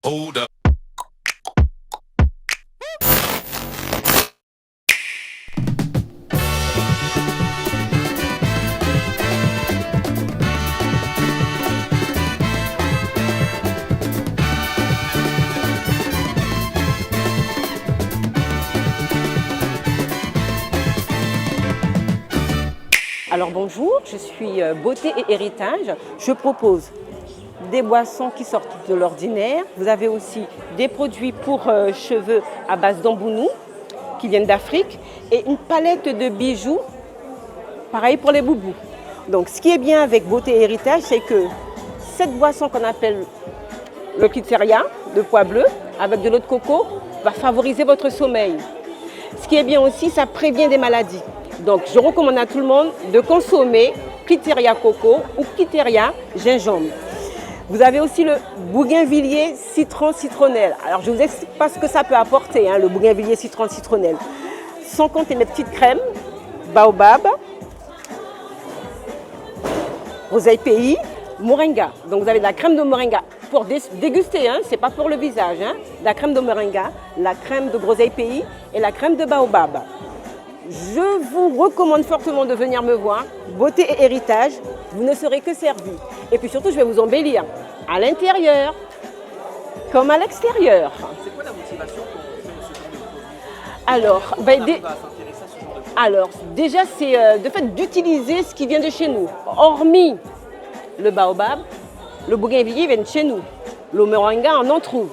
Hold up. Alors bonjour, je suis Beauté et Héritage. Je propose des boissons qui sortent de l'ordinaire. Vous avez aussi des produits pour cheveux à base d'ambounou qui viennent d'Afrique et une palette de bijoux, pareil pour les boubous. Donc ce qui est bien avec Beauté et Héritage, c'est que cette boisson qu'on appelle le Cliteria de pois bleu avec de l'eau de coco va favoriser votre sommeil. Ce qui est bien aussi, ça prévient des maladies. Donc je recommande à tout le monde de consommer Cliteria coco ou Cliteria gingembre. Vous avez aussi le bougainvillier citron citronnelle. Alors je vous explique pas ce que ça peut apporter, le bougainvillier citron citronnelle. Sans compter mes petites crèmes, baobab, groseille pays, moringa. Donc vous avez de la crème de moringa pour déguster, c'est pas pour le visage. La crème de moringa, la crème de groseille pays et la crème de baobab. Je vous recommande fortement de venir me voir. Beauté et Héritage, vous ne serez que servi. Et puis surtout, je vais vous embellir à l'intérieur comme à l'extérieur. C'est quoi la motivation pour faire ce genre de produit? Alors, déjà, c'est de fait d'utiliser ce qui vient de chez nous. Hormis le baobab, le bougainvillier vient de chez nous. Le moringa, on en trouve.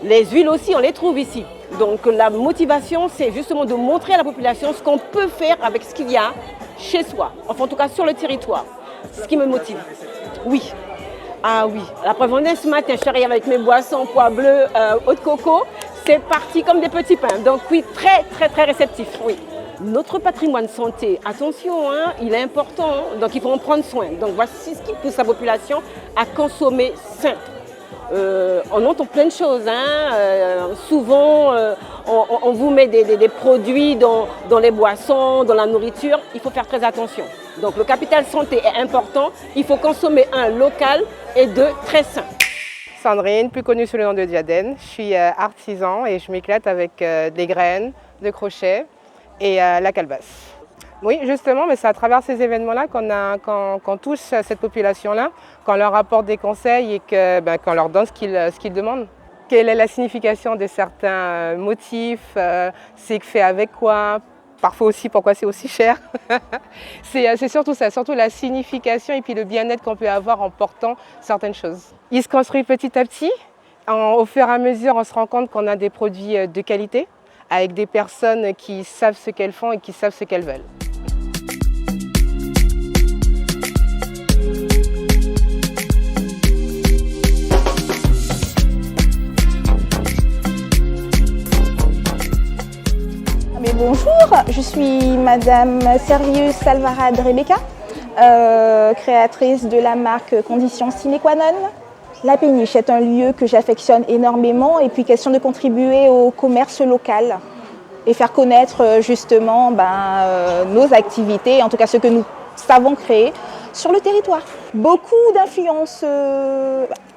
Les huiles aussi, on les trouve ici. Donc la motivation, c'est justement de montrer à la population ce qu'on peut faire avec ce qu'il y a chez soi, enfin en tout cas sur le territoire. C'est ce qui me motive. Oui. Ah oui. La preuve en est, ce matin, je suis arrivée avec mes boissons, pois bleu, eau de coco. C'est parti comme des petits pains. Donc oui, très très très réceptif. Oui. Notre patrimoine santé, attention, il est important. Donc il faut en prendre soin. Donc voici ce qui pousse la population à consommer sain. On entend plein de choses. Souvent, on vous met des produits dans les boissons, dans la nourriture. Il faut faire très attention. Donc le capital santé est important. Il faut consommer local et très sain. Sandrine, plus connue sous le nom de Diadène. Je suis artisan et je m'éclate avec des graines, de crochet et la calebasse. Oui, justement, mais c'est à travers ces événements-là qu'on touche cette population-là, qu'on leur apporte des conseils et qu'on leur donne ce qu'ils demandent. Quelle est la signification de certains motifs, c'est fait avec quoi, parfois aussi pourquoi c'est aussi cher. C'est surtout ça, surtout la signification et puis le bien-être qu'on peut avoir en portant certaines choses. Il se construit petit à petit. Au fur et à mesure, on se rend compte qu'on a des produits de qualité avec des personnes qui savent ce qu'elles font et qui savent ce qu'elles veulent. Bonjour, je suis Madame Servius Alvarade Rebecca, créatrice de la marque Conditions Sine Qua Non. La Péniche est un lieu que j'affectionne énormément et puis question de contribuer au commerce local et faire connaître justement nos activités, en tout cas ce que nous savons créer sur le territoire. Beaucoup d'influence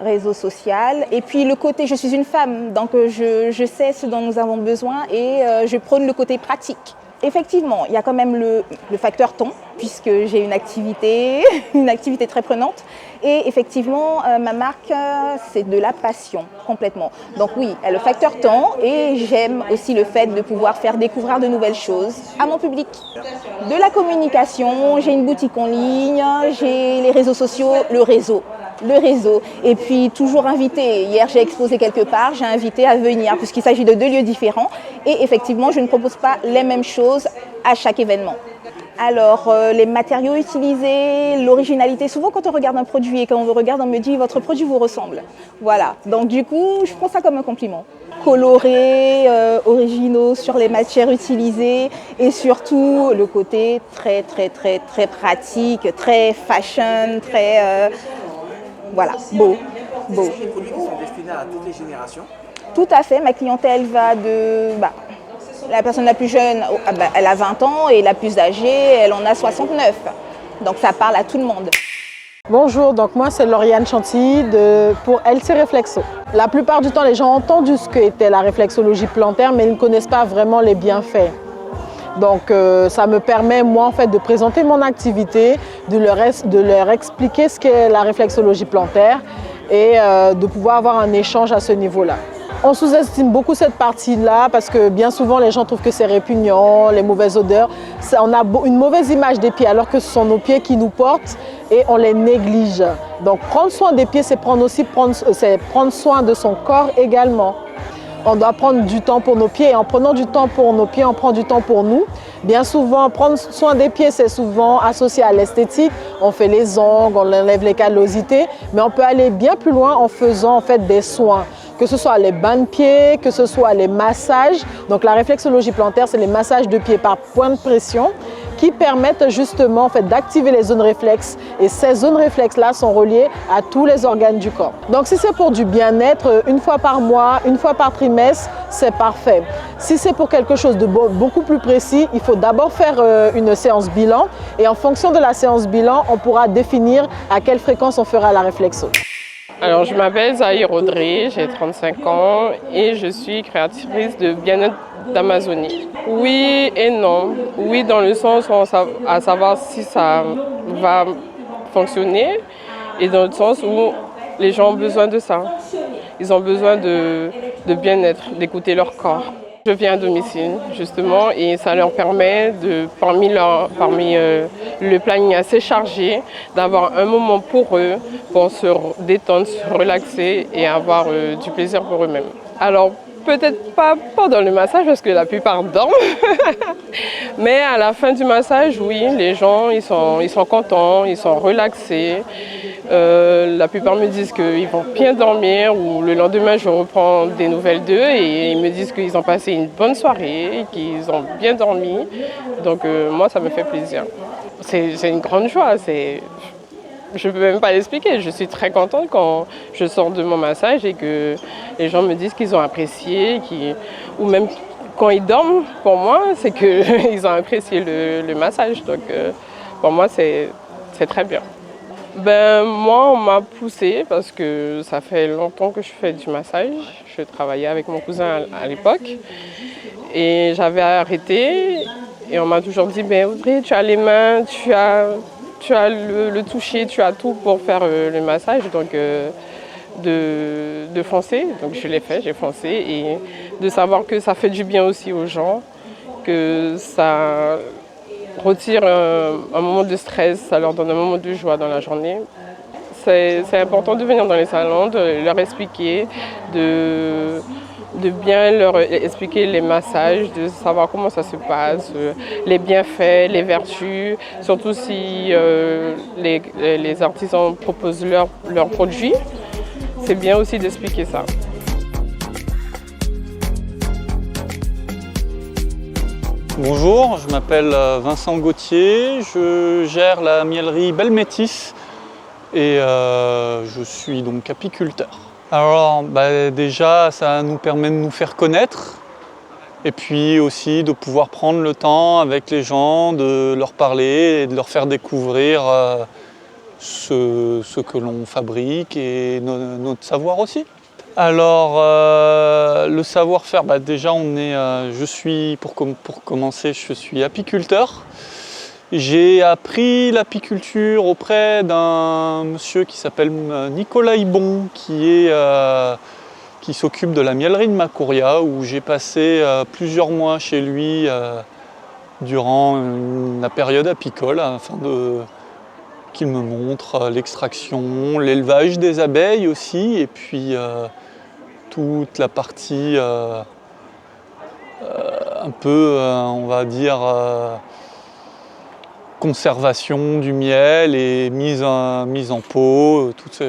réseau social et puis le côté je suis une femme donc je sais ce dont nous avons besoin et je prône le côté pratique. Effectivement, il y a quand même le facteur temps puisque j'ai une activité très prenante et effectivement ma marque c'est de la passion complètement. Donc oui, il y a le facteur temps et j'aime aussi le fait de pouvoir faire découvrir de nouvelles choses à mon public. De la communication, j'ai une boutique en ligne, j'ai les réseaux sociaux, le réseau et puis toujours invité. Hier j'ai exposé quelque part, j'ai invité à venir puisqu'il s'agit de 2 lieux différents et effectivement je ne propose pas les mêmes choses à chaque événement. Alors les matériaux utilisés, l'originalité, souvent quand on regarde un produit et quand on le regarde on me dit votre produit vous ressemble. Voilà, donc du coup je prends ça comme un compliment. Colorés, originaux sur les matières utilisées et surtout le côté très pratique, très fashion, très voilà, beau. Ce sont des produits qui sont destinés à toutes les générations. Tout à fait, ma clientèle va de la personne la plus jeune, elle a 20 ans et la plus âgée, elle en a 69. Donc ça parle à tout le monde. Bonjour, donc moi c'est Lauriane Chantilly pour LC Réflexo. La plupart du temps, les gens ont entendu ce qu'était la réflexologie plantaire, mais ils ne connaissent pas vraiment les bienfaits. Donc ça me permet, moi, en fait, de présenter mon activité, de leur expliquer ce qu'est la réflexologie plantaire et de pouvoir avoir un échange à ce niveau-là. On sous-estime beaucoup cette partie-là parce que bien souvent les gens trouvent que c'est répugnant, les mauvaises odeurs. On a une mauvaise image des pieds alors que ce sont nos pieds qui nous portent et on les néglige. Donc prendre soin des pieds, c'est prendre soin de son corps également. On doit prendre du temps pour nos pieds et en prenant du temps pour nos pieds, on prend du temps pour nous. Bien souvent, prendre soin des pieds, c'est souvent associé à l'esthétique. On fait les ongles, on enlève les callosités, mais on peut aller bien plus loin en faisant en fait des soins. Que ce soit les bains de pieds, que ce soit les massages. Donc la réflexologie plantaire, c'est les massages de pieds par point de pression qui permettent justement en fait, d'activer les zones réflexes. Et ces zones réflexes-là sont reliées à tous les organes du corps. Donc si c'est pour du bien-être, une fois par mois, une fois par trimestre, c'est parfait. Si c'est pour quelque chose de beaucoup plus précis, il faut d'abord faire une séance bilan. Et en fonction de la séance bilan, on pourra définir à quelle fréquence on fera la réflexo. Alors, je m'appelle Zahir Audrey, j'ai 35 ans et je suis créatrice de bien-être d'Amazonie. Oui et non. Oui, dans le sens à savoir si ça va fonctionner et dans le sens où les gens ont besoin de ça. Ils ont besoin de bien-être, d'écouter leur corps. Je viens à domicile justement et ça leur permet, parmi le planning assez chargé, d'avoir un moment pour eux, pour se détendre, se relaxer et avoir du plaisir pour eux-mêmes. Alors peut-être pas pendant le massage parce que la plupart dorment, mais à la fin du massage, oui, les gens ils sont contents, ils sont relaxés. La plupart me disent qu'ils vont bien dormir ou le lendemain je reprends des nouvelles d'eux et ils me disent qu'ils ont passé une bonne soirée, qu'ils ont bien dormi. Donc moi ça me fait plaisir. C'est une grande joie, je ne peux même pas l'expliquer. Je suis très contente quand je sors de mon massage et que les gens me disent qu'ils ont apprécié, ou même quand ils dorment, pour moi, c'est qu'ils ont apprécié le massage. Donc pour moi c'est très bien. Moi, on m'a poussée parce que ça fait longtemps que je fais du massage. Je travaillais avec mon cousin à l'époque et j'avais arrêté et on m'a toujours dit Audrey, tu as les mains, tu as le toucher, tu as tout pour faire le massage, donc de foncer. Donc je l'ai fait, j'ai foncé et de savoir que ça fait du bien aussi aux gens, que ça retire un moment de stress, ça leur donne un moment de joie dans la journée. C'est important de venir dans les salons, de leur expliquer, de bien leur expliquer les massages, de savoir comment ça se passe, les bienfaits, les vertus, surtout si les artisans proposent leurs produits. C'est bien aussi d'expliquer ça. Bonjour, je m'appelle Vincent Gauthier, je gère la miellerie Belle Métis et je suis donc apiculteur. Alors déjà ça nous permet de nous faire connaître et puis aussi de pouvoir prendre le temps avec les gens, de leur parler et de leur faire découvrir ce que l'on fabrique et notre savoir aussi. Alors le savoir-faire, déjà pour commencer, je suis apiculteur. J'ai appris l'apiculture auprès d'un monsieur qui s'appelle Nicolas Ibon, qui s'occupe de la miellerie de Macouria, où j'ai passé plusieurs mois chez lui durant la période apicole, afin qu'il me montre l'extraction, l'élevage des abeilles aussi, et puis toute la partie un peu, on va dire, conservation du miel et mise en pot, toute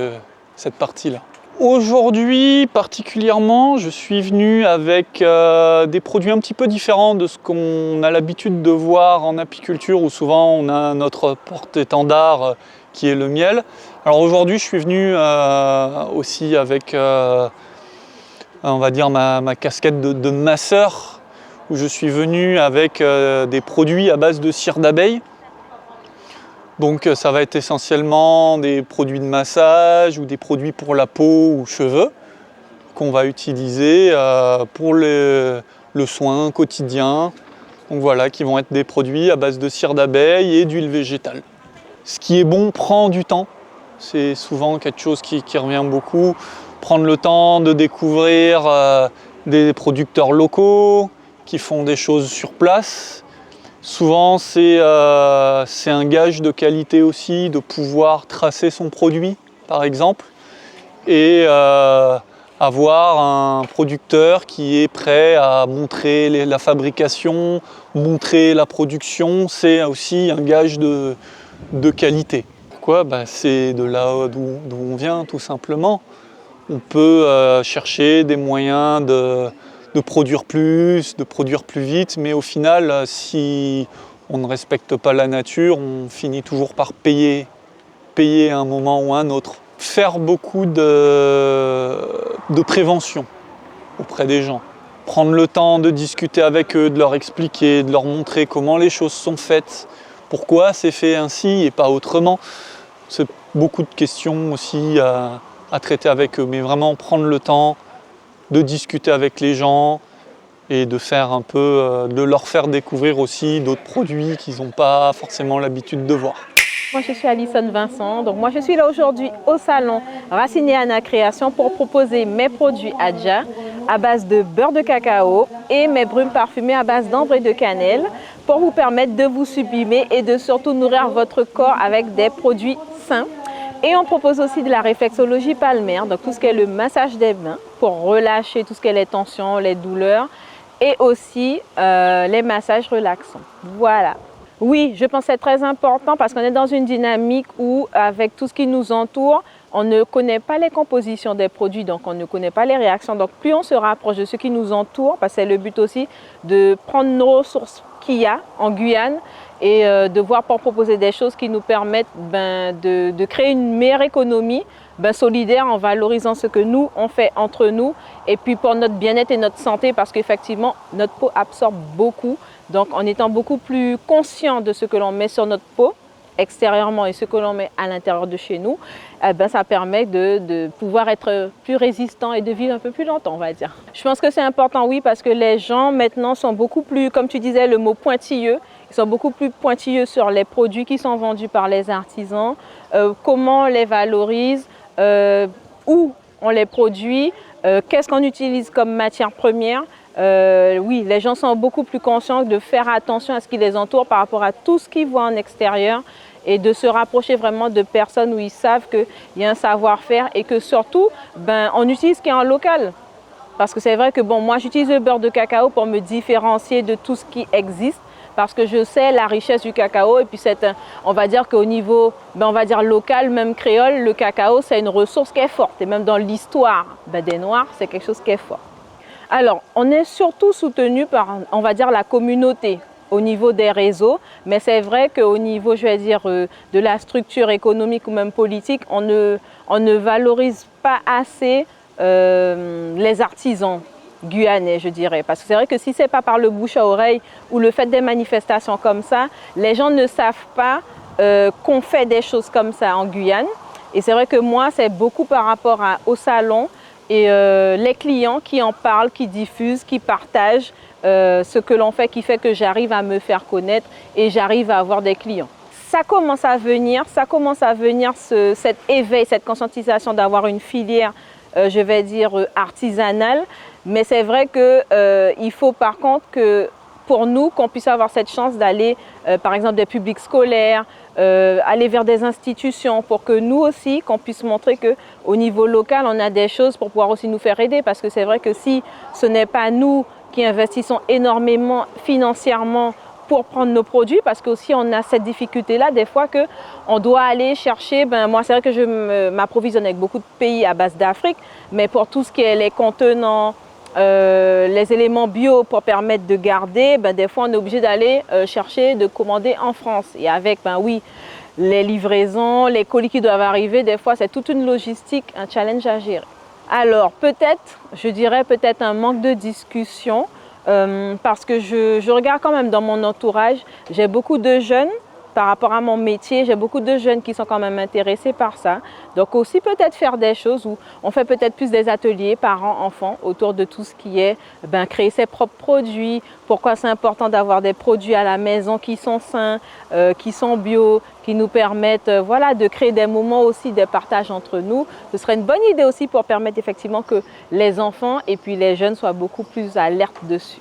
cette partie-là. Aujourd'hui, particulièrement, je suis venu avec des produits un petit peu différents de ce qu'on a l'habitude de voir en apiculture, où souvent on a notre porte-étendard qui est le miel. Alors aujourd'hui, je suis venu aussi avec on va dire ma casquette de masseur, où je suis venu avec des produits à base de cire d'abeille. Donc ça va être essentiellement des produits de massage ou des produits pour la peau ou cheveux qu'on va utiliser pour le soin quotidien. Donc voilà, qui vont être des produits à base de cire d'abeille et d'huile végétale. Ce qui est bon prend du temps. C'est souvent quelque chose qui revient beaucoup. Prendre le temps de découvrir des producteurs locaux qui font des choses sur place. Souvent, c'est un gage de qualité aussi de pouvoir tracer son produit, par exemple, et avoir un producteur qui est prêt à montrer la fabrication, montrer la production, c'est aussi un gage de qualité. Pourquoi ? C'est de là d'où on vient, tout simplement. On peut chercher des moyens de produire plus, de produire plus vite, mais au final, si on ne respecte pas la nature, on finit toujours par payer à un moment ou à un autre. Faire beaucoup de prévention auprès des gens. Prendre le temps de discuter avec eux, de leur expliquer, de leur montrer comment les choses sont faites, pourquoi c'est fait ainsi et pas autrement. C'est beaucoup de questions aussi à traiter avec eux, mais vraiment prendre le temps de discuter avec les gens et de faire un peu, de leur faire découvrir aussi d'autres produits qu'ils n'ont pas forcément l'habitude de voir. Moi, je suis Alison Vincent. Donc, moi, je suis là aujourd'hui au salon Racine et Anna Création pour proposer mes produits Adja à base de beurre de cacao et mes brumes parfumées à base d'ambre et de cannelle pour vous permettre de vous sublimer et de surtout nourrir votre corps avec des produits sains. Et on propose aussi de la réflexologie palmaire, donc tout ce qui est le massage des mains pour relâcher tout ce qui est les tensions, les douleurs et aussi les massages relaxants. Voilà. Oui, je pense que c'est très important parce qu'on est dans une dynamique où, avec tout ce qui nous entoure, on ne connaît pas les compositions des produits, donc on ne connaît pas les réactions. Donc plus on se rapproche de ce qui nous entoure, parce que c'est le but aussi de prendre nos ressources qu'il y a en Guyane et de voir pour proposer des choses qui nous permettent de créer une meilleure économie solidaire en valorisant ce que nous, on fait entre nous et puis pour notre bien-être et notre santé parce qu'effectivement, notre peau absorbe beaucoup. Donc en étant beaucoup plus conscient de ce que l'on met sur notre peau extérieurement et ce que l'on met à l'intérieur de chez nous, ça permet de pouvoir être plus résistant et de vivre un peu plus longtemps, on va dire. Je pense que c'est important, oui, parce que les gens maintenant sont beaucoup plus, comme tu disais, le mot pointilleux, ils sont beaucoup plus pointilleux sur les produits qui sont vendus par les artisans, comment on les valorise, où on les produit, qu'est-ce qu'on utilise comme matière première. Oui, les gens sont beaucoup plus conscients de faire attention à ce qui les entoure par rapport à tout ce qu'ils voient en extérieur et de se rapprocher vraiment de personnes où ils savent qu'il y a un savoir-faire et que surtout, on utilise ce qui est en local. Parce que c'est vrai que moi j'utilise le beurre de cacao pour me différencier de tout ce qui existe parce que je sais la richesse du cacao et puis on va dire qu'au niveau on va dire local, même créole, le cacao c'est une ressource qui est forte et même dans l'histoire des Noirs, c'est quelque chose qui est fort. Alors, on est surtout soutenu par, on va dire, la communauté au niveau des réseaux, mais c'est vrai qu'au niveau, je vais dire, de la structure économique ou même politique, on ne valorise pas assez les artisans guyanais, je dirais. Parce que c'est vrai que si ce n'est pas par le bouche à oreille ou le fait des manifestations comme ça, les gens ne savent pas qu'on fait des choses comme ça en Guyane. Et c'est vrai que moi, c'est beaucoup par rapport au salon, et les clients qui en parlent, qui diffusent, qui partagent ce que l'on fait, qui fait que j'arrive à me faire connaître et j'arrive à avoir des clients. Ça commence à venir cet éveil, cette conscientisation d'avoir une filière, je vais dire, artisanale. Mais c'est vrai qu'il faut par contre que pour nous, qu'on puisse avoir cette chance d'aller, par exemple, des publics scolaires, aller vers des institutions pour que nous aussi, qu'on puisse montrer qu'au niveau local, on a des choses pour pouvoir aussi nous faire aider. Parce que c'est vrai que si ce n'est pas nous qui investissons énormément financièrement pour prendre nos produits, parce qu'aussi on a cette difficulté-là, des fois qu'on doit aller chercher, moi c'est vrai que je m'approvisionne avec beaucoup de pays à base d'Afrique, mais pour tout ce qui est les contenants, les éléments bio pour permettre de garder, des fois on est obligé d'aller chercher, de commander en France. Et avec, oui, les livraisons, les colis qui doivent arriver, des fois c'est toute une logistique, un challenge à gérer. Alors peut-être, je dirais peut-être un manque de discussion parce que je regarde quand même dans mon entourage, j'ai beaucoup de jeunes par rapport à mon métier, j'ai beaucoup de jeunes qui sont quand même intéressés par ça. Donc aussi peut-être faire des choses où on fait peut-être plus des ateliers parents-enfants autour de tout ce qui est créer ses propres produits. Pourquoi c'est important d'avoir des produits à la maison qui sont sains, qui sont bio, qui nous permettent voilà, de créer des moments aussi de partage entre nous. Ce serait une bonne idée aussi pour permettre effectivement que les enfants et puis les jeunes soient beaucoup plus alertes dessus.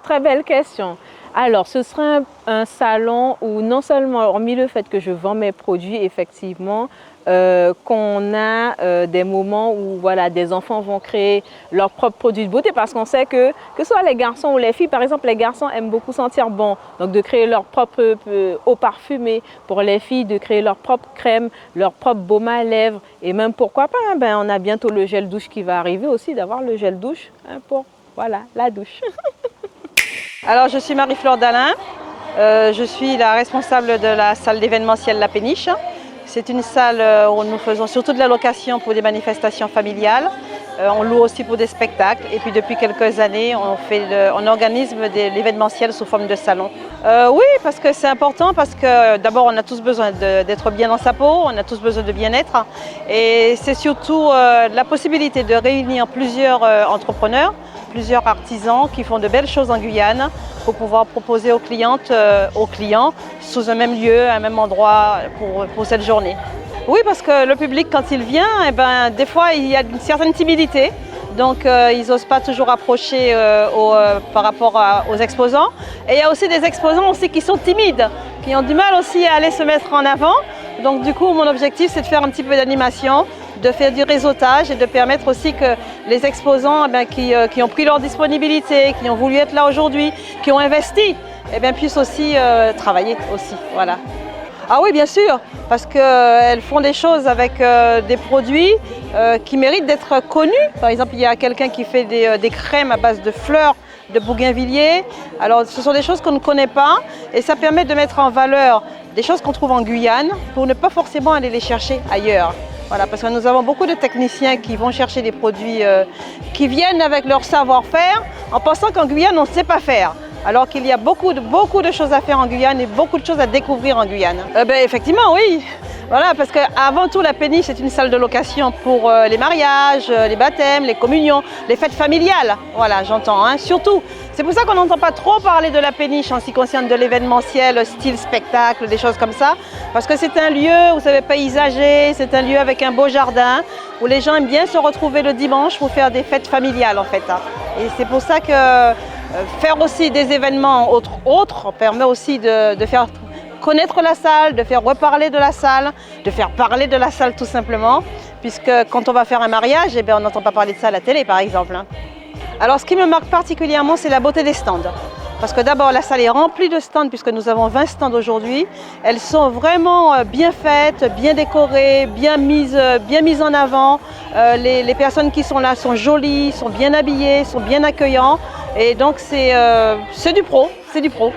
Très belle question. Alors, ce serait un salon où non seulement, hormis le fait que je vends mes produits, effectivement, qu'on a des moments où voilà, des enfants vont créer leurs propres produits de beauté parce qu'on sait que ce soit les garçons ou les filles, par exemple, les garçons aiment beaucoup sentir bon, donc de créer leur propre eau parfumée, pour les filles de créer leur propre crème, leur propre baume à lèvres et même pourquoi pas, on a bientôt le gel douche qui va arriver aussi, d'avoir le gel douche pour voilà, la douche. Alors, je suis Marie-Flore Dalin, je suis la responsable de la salle d'événementiel La Péniche. C'est une salle où nous faisons surtout de la location pour des manifestations familiales. On loue aussi pour des spectacles et puis depuis quelques années, on organise l'événementiel sous forme de salon. Oui, parce que c'est important, parce que d'abord on a tous besoin d'être bien dans sa peau, on a tous besoin de bien-être et c'est surtout la possibilité de réunir plusieurs entrepreneurs, plusieurs artisans qui font de belles choses en Guyane pour pouvoir proposer aux clientes, aux clients sous un même lieu, un même endroit pour cette journée. Oui, parce que le public, quand il vient, des fois, il y a une certaine timidité. Donc, ils n'osent pas toujours approcher par rapport aux exposants. Et il y a aussi des exposants aussi qui sont timides, qui ont du mal aussi à aller se mettre en avant. Donc, du coup, mon objectif, c'est de faire un petit peu d'animation, de faire du réseautage et de permettre aussi que les exposants qui ont pris leur disponibilité, qui ont voulu être là aujourd'hui, qui ont investi, puissent aussi travailler aussi. Voilà. Ah oui, bien sûr, parce qu'elles font des choses avec des produits qui méritent d'être connus. Par exemple, il y a quelqu'un qui fait des crèmes à base de fleurs de bougainvilliers. Alors, ce sont des choses qu'on ne connaît pas et ça permet de mettre en valeur des choses qu'on trouve en Guyane pour ne pas forcément aller les chercher ailleurs. Voilà, parce que nous avons beaucoup de techniciens qui vont chercher des produits qui viennent avec leur savoir-faire en pensant qu'en Guyane, on ne sait pas faire. Alors qu'il y a beaucoup de choses à faire en Guyane et beaucoup de choses à découvrir en Guyane. Effectivement, oui. Voilà, parce qu'avant tout, la Péniche, c'est une salle de location pour les mariages, les baptêmes, les communions, les fêtes familiales. Voilà, j'entends, surtout. C'est pour ça qu'on n'entend pas trop parler de la Péniche en ce qui concerne de l'événementiel, style spectacle, des choses comme ça. Parce que c'est un lieu, vous savez, paysager, c'est un lieu avec un beau jardin, où les gens aiment bien se retrouver le dimanche pour faire des fêtes familiales, en fait. Et c'est pour ça que faire aussi des événements autres permet aussi de faire connaître la salle, de faire reparler de la salle, de faire parler de la salle tout simplement, puisque quand on va faire un mariage, on n'entend pas parler de ça à la télé par exemple. Alors ce qui me marque particulièrement, c'est la beauté des stands. Parce que d'abord la salle est remplie de stands puisque nous avons 20 stands aujourd'hui. Elles sont vraiment bien faites, bien décorées, bien mises en avant. Les personnes qui sont là sont jolies, sont bien habillées, sont bien accueillants. Et donc c'est du pro, c'est du pro.